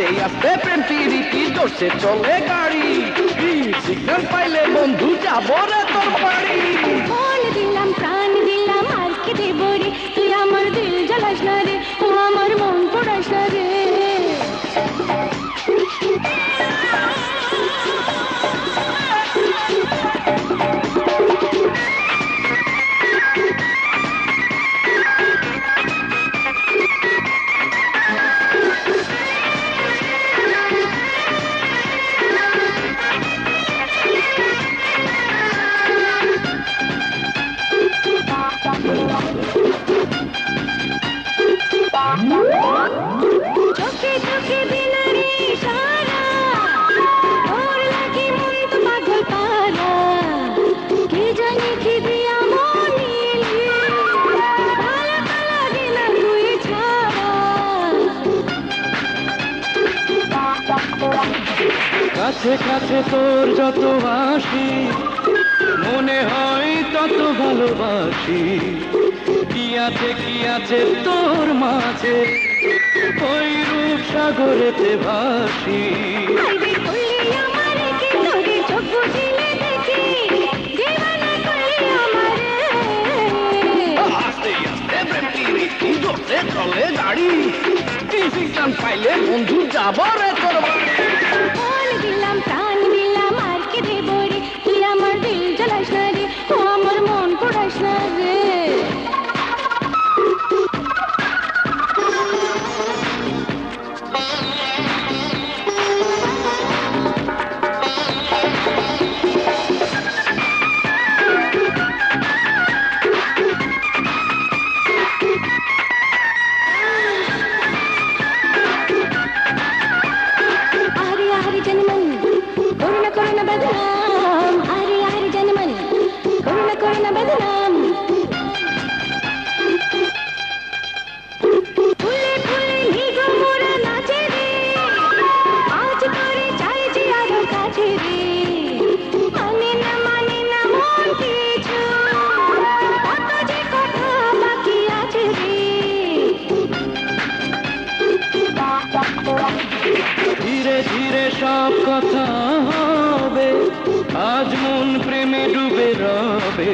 আস্তে আস্তে প্রেম পিরিতি জোরসে চলে গাড়ি, সিগন্যাল পাইলে বন্ধু যাবো রে তোর বাড়ি। মন দিলাম প্রাণ দিলাম আর কি দেব রে, তুই আমার দিল জ্বালাস না রে, ও আমার মন পোড়াস না রে। চোখে চোখে দিলা রে ইশারা, তোর লাগি মন তো পাগল পারা, কি জানি কি দিয়া মন নিলি, ভালো তো লাগে না তুই ছাড়া। কাছে কাছে তোর যত আসি, মনে হয় তত ভালোবাসি। কি আছে তোর মাঝে, ওই রূপ সাগরেতে ভাসি। আইবে করলি আমারে কি তোরে চোখ বুঝিলে দেখি, দিওয়ানা করলি আমারে। আস্তে আস্তে প্রেম পিরিতি জোরসে চলে গাড়ি, সিগন্যাল পাইলে বন্ধু যাবো রে তোর বাড়ি। মন দিলাম প্রাণ দিলাম আর কি দেব রে, তুই আমার দিল জ্বালাস না রে, ও আমার মন পোড়াস না রে। আরে আরে জনমন করুণা বদনাম, আরে আরে জনমন করুণা বদনাম। ফুলে ফুলে নিগো মোরা নাচে রে, আজ করে চাইছি আরো কাছে রে, মানে না মন কিছু, কত যে কথা বাকি আছে রে। ধীরে ধীরে সব কথা হবে, আজ মন প্রেমে ডুবে রবে।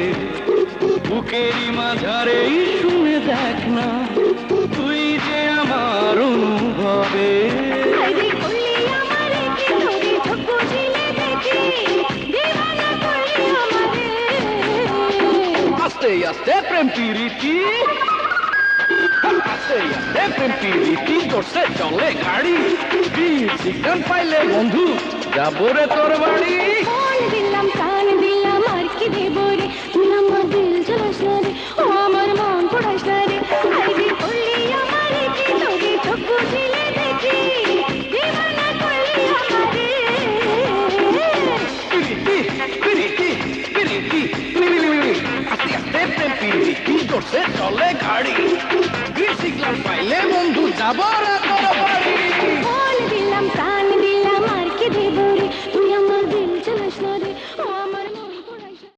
বুকেরই মাঝারেই শুনে দেখ না, তুই যে আমার অনুভবে। আইবে করলি আমারে কি তোরে চোখ বুঝিলে দেখি, দিওয়ানা করলি আমারে। আস্তে আস্তে প্রেম পিরিতি, আস্তে আস্তে প্রেম পিরিতি জোরসে চলে গাড়ি, সিগন্যাল পাইলে বন্ধু যাবো রে তোর বাড়ি। মন দিলাম প্রাণ দিলাম আর কি দেব রে, তুই আমার দিল জ্বালাস না রে, ও আমার মন পোড়াস না রে। আইবে করলি আমারে কি তোরে চোখ বুঝিলে দেখি, দিওয়ানা করলি আমারে। পিরিতি পিরিতি পিরিতি পিরিতি, আস্তে আস্তে প্রেম পিরিতি জোরসে চলে গাড়ি, সিগন্যাল পাইলে বন্ধু যাবো রে তোর বাড়ি।